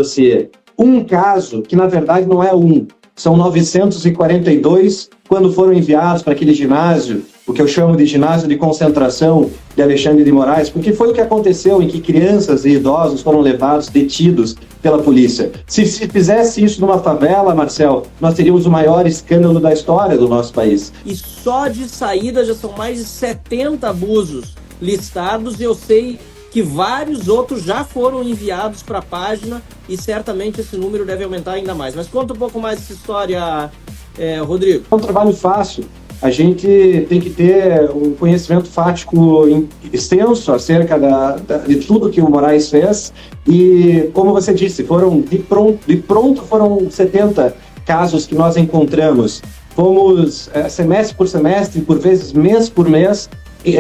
dossiê um caso que, na verdade, não é um, são 942 quando foram enviados para aquele ginásio, o que eu chamo de ginásio de concentração de Alexandre de Moraes, porque foi o que aconteceu em que crianças e idosos foram levados, detidos pela polícia. Se fizesse isso numa favela, Marcel, nós teríamos o maior escândalo da história do nosso país. E só de saída já são mais de 70 abusos listados, e eu sei que vários outros já foram enviados para a página e certamente esse número deve aumentar ainda mais. Mas conta um pouco mais dessa história, Rodrigo. É um trabalho fácil. A gente tem que ter um conhecimento fático extenso acerca de tudo que o Moraes fez e, como você disse, foram de pronto foram 70 casos que nós encontramos. Fomos semestre por semestre, por vezes mês por mês,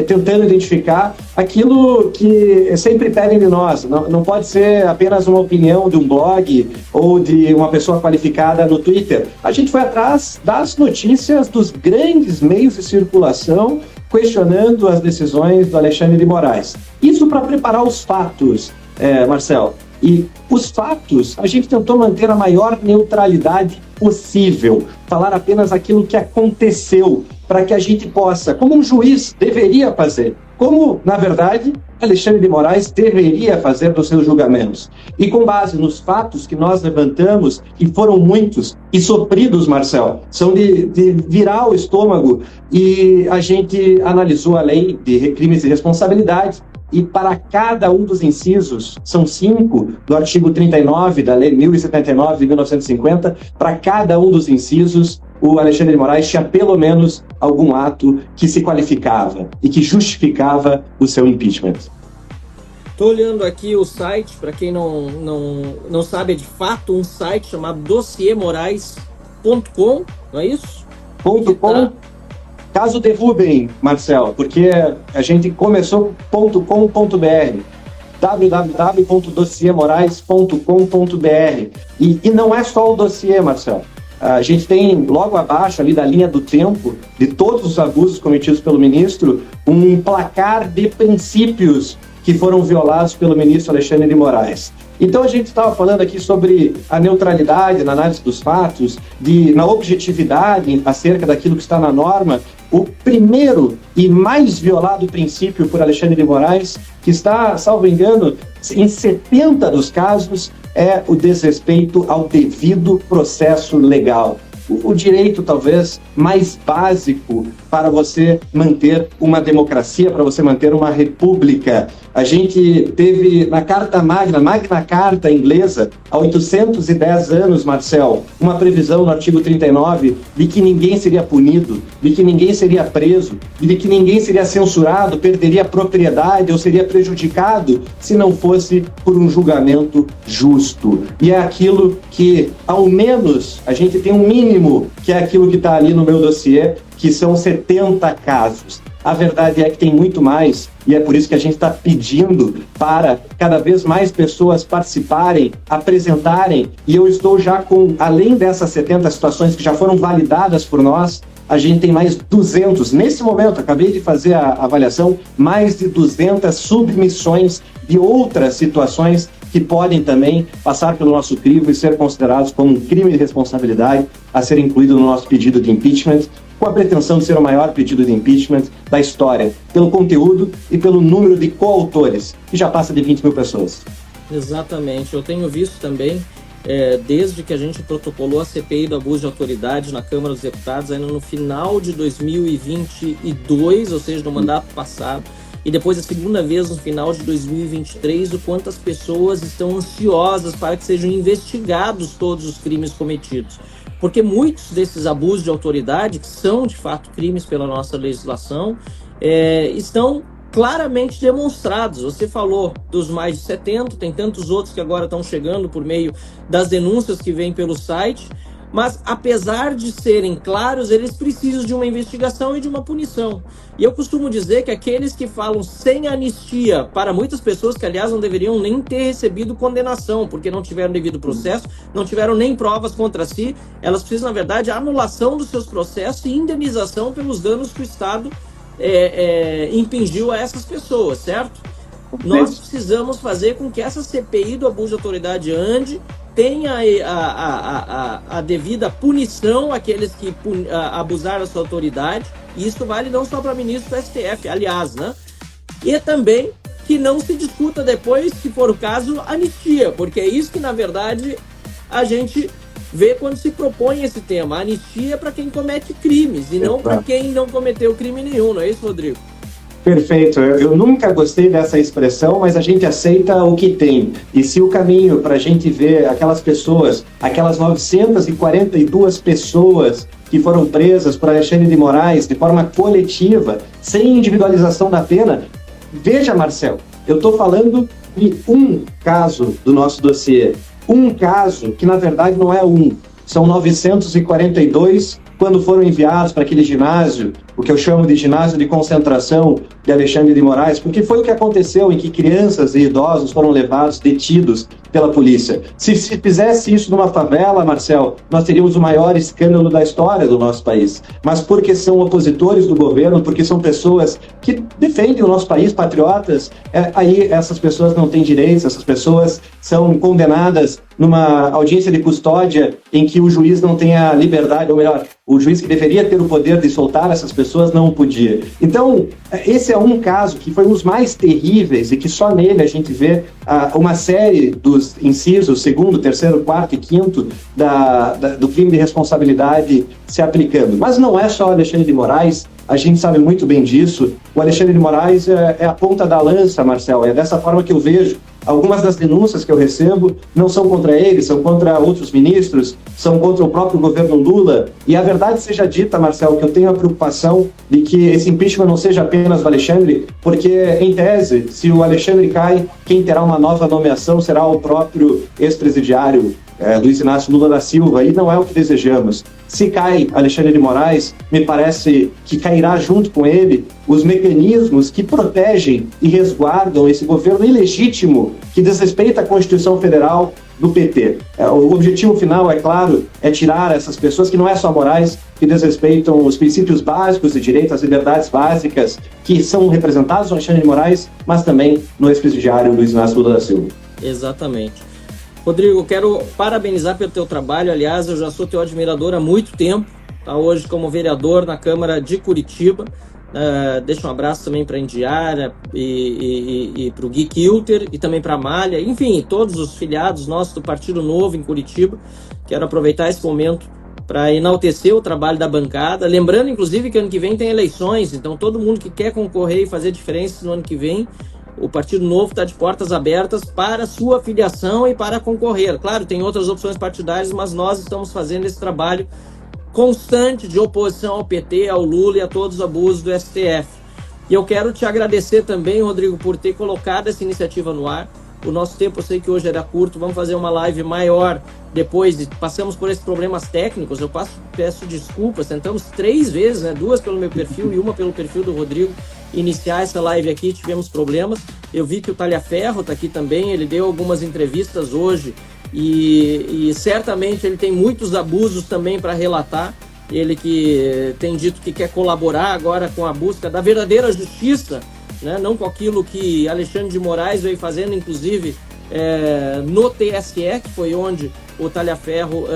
tentando identificar aquilo que sempre pedem de nós. Não pode ser apenas uma opinião de um blog ou de uma pessoa qualificada no Twitter. A gente foi atrás das notícias dos grandes meios de circulação questionando as decisões do Alexandre de Moraes. Isso para preparar os fatos, Marcel. E os fatos, a gente tentou manter a maior neutralidade possível, falar apenas aquilo que aconteceu, para que a gente possa, como um juiz deveria fazer, como, na verdade, Alexandre de Moraes deveria fazer nos seus julgamentos. E com base nos fatos que nós levantamos, e foram muitos, e sofridos, Marcel, são de virar o estômago, e a gente analisou a lei de crimes de responsabilidade, e para cada um dos incisos, são 5 do artigo 39 da Lei 1079 de 1950, para cada um dos incisos, o Alexandre de Moraes tinha pelo menos algum ato que se qualificava e que justificava o seu impeachment. Estou olhando aqui o site, para quem não sabe, é de fato um site chamado dossiemorais.com, não é isso? .com. Caso derrubem, Marcel, porque a gente começou .com.br, www.dossiemorais.com.br, e não é só o dossiê, Marcel. A gente tem logo abaixo ali da linha do tempo de todos os abusos cometidos pelo ministro, um placar de princípios que foram violados pelo ministro Alexandre de Moraes. Então a gente estava falando aqui sobre a neutralidade na análise dos fatos, na objetividade acerca daquilo que está na norma. O primeiro e mais violado princípio por Alexandre de Moraes, que está, salvo engano, em 70 dos casos, é o desrespeito ao devido processo legal. O direito, talvez, mais básico para você manter uma democracia, para você manter uma república. A gente teve na Carta Magna Carta inglesa, há 810 anos, Marcel, uma previsão no artigo 39 de que ninguém seria punido, de que ninguém seria preso, de que ninguém seria censurado, perderia propriedade ou seria prejudicado se não fosse por um julgamento justo. E é aquilo que, ao menos, a gente tem um mínimo, que é aquilo que está ali no meu dossiê, que são 70 casos. A verdade é que tem muito mais, e é por isso que a gente está pedindo para cada vez mais pessoas participarem, apresentarem, e eu estou já com, além dessas 70 situações que já foram validadas por nós, a gente tem mais 200, nesse momento, acabei de fazer a avaliação, mais de 200 submissões de outras situações que podem também passar pelo nosso crivo e ser considerados como um crime de responsabilidade a ser incluído no nosso pedido de impeachment, com a pretensão de ser o maior pedido de impeachment da história, pelo conteúdo e pelo número de coautores, que já passa de 20 mil pessoas. Exatamente, eu tenho visto também, desde que a gente protocolou a CPI do abuso de autoridade na Câmara dos Deputados, ainda no final de 2022, ou seja, no mandato passado, e depois a segunda vez no final de 2023, o quanto as pessoas estão ansiosas para que sejam investigados todos os crimes cometidos. Porque muitos desses abusos de autoridade, que são de fato crimes pela nossa legislação, estão claramente demonstrados. Você falou dos mais de 70, tem tantos outros que agora estão chegando por meio das denúncias que vêm pelo site, mas apesar de serem claros, eles precisam de uma investigação e de uma punição. E eu costumo dizer que aqueles que falam sem anistia, para muitas pessoas que, aliás, não deveriam nem ter recebido condenação, porque não tiveram devido processo, não tiveram nem provas contra si, elas precisam, na verdade, anulação dos seus processos e indenização pelos danos que o Estado impingiu a essas pessoas, certo? nós precisamos fazer com que essa CPI do abuso de autoridade ande, tenha a devida punição àqueles que abusaram da sua autoridade, e isso vale não só para ministro do STF, aliás, né? E também que não se discuta depois, se for o caso, anistia, porque é isso que, na verdade, a gente vê quando se propõe esse tema. A anistia é para quem comete crimes e não para quem não cometeu crime nenhum, não é isso, Rodrigo? Perfeito. Eu nunca gostei dessa expressão, mas a gente aceita o que tem. E se o caminho para a gente ver aquelas pessoas, aquelas 942 pessoas que foram presas por Alexandre de Moraes de forma coletiva, sem individualização da pena, veja, Marcel, eu estou falando de um caso do nosso dossiê. Um caso que, na verdade, não é um. São 942 quando foram enviados para aquele ginásio, o que eu chamo de ginásio de concentração de Alexandre de Moraes, porque foi o que aconteceu em que crianças e idosos foram levados, detidos pela polícia. Se fizesse isso numa favela, Marcel, nós teríamos o maior escândalo da história do nosso país. Mas porque são opositores do governo, porque são pessoas que defendem o nosso país, patriotas, aí essas pessoas não têm direitos, essas pessoas são condenadas numa audiência de custódia em que o juiz não tem a liberdade, ou melhor, o juiz que deveria ter o poder de soltar essas pessoas não podia. Então, esse é um caso que foi um dos mais terríveis e que só nele a gente vê uma série dos incisos, 2º, 3º, 4º e 5º do crime de responsabilidade se aplicando. Mas não é só Alexandre de Moraes, a gente sabe muito bem disso. O Alexandre de Moraes é a ponta da lança, Marcel, é dessa forma que eu vejo. Algumas das denúncias que eu recebo não são contra ele, são contra outros ministros, são contra o próprio governo Lula. E a verdade seja dita, Marcel, que eu tenho a preocupação de que esse impeachment não seja apenas do Alexandre, porque, em tese, se o Alexandre cai, quem terá uma nova nomeação será o próprio ex-presidiário Luiz Inácio Lula da Silva, e não é o que desejamos. Se cai Alexandre de Moraes, me parece que cairá junto com ele os mecanismos que protegem e resguardam esse governo ilegítimo que desrespeita a Constituição Federal do PT. O objetivo final, é claro, é tirar essas pessoas, que não é só Moraes, que desrespeitam os princípios básicos de direito, as liberdades básicas que são representados no Alexandre de Moraes, mas também no ex-presidiário Luiz Inácio Lula da Silva. Exatamente. Rodrigo, quero parabenizar pelo teu trabalho. Aliás, eu já sou teu admirador há muito tempo, tá? Hoje como vereador na Câmara de Curitiba. Deixa um abraço também para a Indiara e para o Gui Kilter e também para a Malha, enfim, todos os filiados nossos do Partido Novo em Curitiba. Quero aproveitar esse momento para enaltecer o trabalho da bancada, lembrando inclusive que ano que vem tem eleições, então todo mundo que quer concorrer e fazer diferença no ano que vem, o Partido Novo está de portas abertas para sua filiação e para concorrer. Claro, tem outras opções partidárias, mas nós estamos fazendo esse trabalho constante de oposição ao PT, ao Lula e a todos os abusos do STF. E eu quero te agradecer também, Rodrigo, por ter colocado essa iniciativa no ar. O nosso tempo, eu sei que hoje era curto, vamos fazer uma live maior depois. Passamos por esses problemas técnicos, eu peço desculpas, tentamos 3 vezes, né? 2 pelo meu perfil e 1 pelo perfil do Rodrigo, iniciar essa live aqui, tivemos problemas. Eu vi que o Talhaferro está aqui também, ele deu algumas entrevistas hoje e certamente ele tem muitos abusos também para relatar. Ele que tem dito que quer colaborar agora com a busca da verdadeira justiça, né? Não com aquilo que Alexandre de Moraes veio fazendo, inclusive no TSE, que foi onde o Talhaferro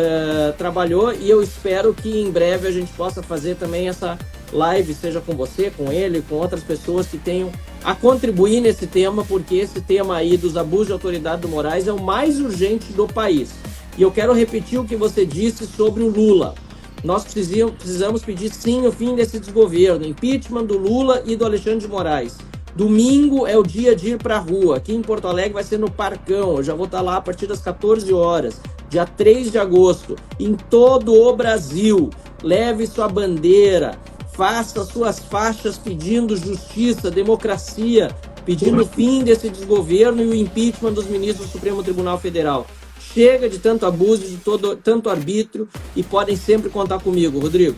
trabalhou, e eu espero que em breve a gente possa fazer também essa live, seja com você, com ele, com outras pessoas que tenham a contribuir nesse tema, porque esse tema aí dos abusos de autoridade do Moraes é o mais urgente do país. E eu quero repetir o que você disse sobre o Lula. Nós precisamos pedir sim o fim desse desgoverno, impeachment do Lula e do Alexandre de Moraes. Domingo é o dia de ir para a rua. Aqui em Porto Alegre vai ser no Parcão. Eu já vou estar lá a partir das 14 horas, dia 3 de agosto, em todo o Brasil. Leve sua bandeira, faça suas faixas pedindo justiça, democracia, pedindo o fim desse desgoverno e o impeachment dos ministros do Supremo Tribunal Federal. Chega de tanto abuso, de tanto arbítrio, e podem sempre contar comigo, Rodrigo.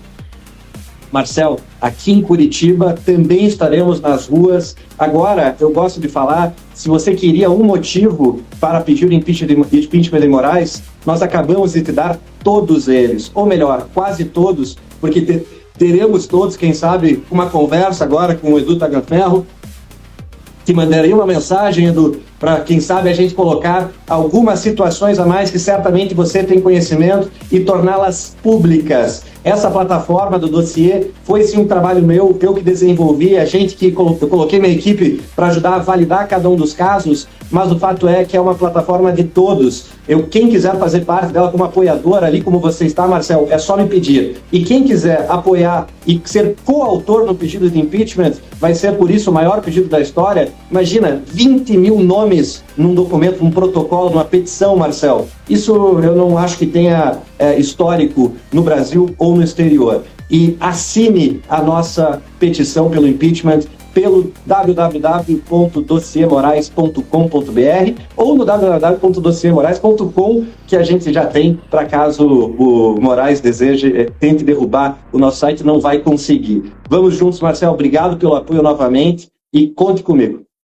Marcel, aqui em Curitiba também estaremos nas ruas. Agora, eu gosto de falar, se você queria um motivo para pedir o impeachment de Moraes, nós acabamos de te dar todos eles, ou melhor, quase todos, porque teremos todos, quem sabe, uma conversa agora com o Edu Taganferro, te mandaria uma mensagem, Edu, para quem sabe a gente colocar algumas situações a mais que certamente você tem conhecimento e torná-las públicas. Essa plataforma do dossiê foi sim um trabalho meu, eu que desenvolvi, a gente que eu coloquei minha equipe para ajudar a validar cada um dos casos, mas o fato é que é uma plataforma de todos. Quem quiser fazer parte dela como apoiador, ali como você está, Marcel, é só me pedir. E quem quiser apoiar e ser coautor no pedido de impeachment, vai ser por isso o maior pedido da história. Imagina, 20 mil nomes num documento, num protocolo, numa petição, Marcel. Isso eu não acho que tenha histórico no Brasil ou no exterior. E assine a nossa petição pelo impeachment pelo www.dossiemorais.com.br ou no www.dossiemorais.com, que a gente já tem, para caso o Moraes deseje, tente derrubar o nosso site, não vai conseguir. Vamos juntos, Marcel, obrigado pelo apoio novamente e conte comigo.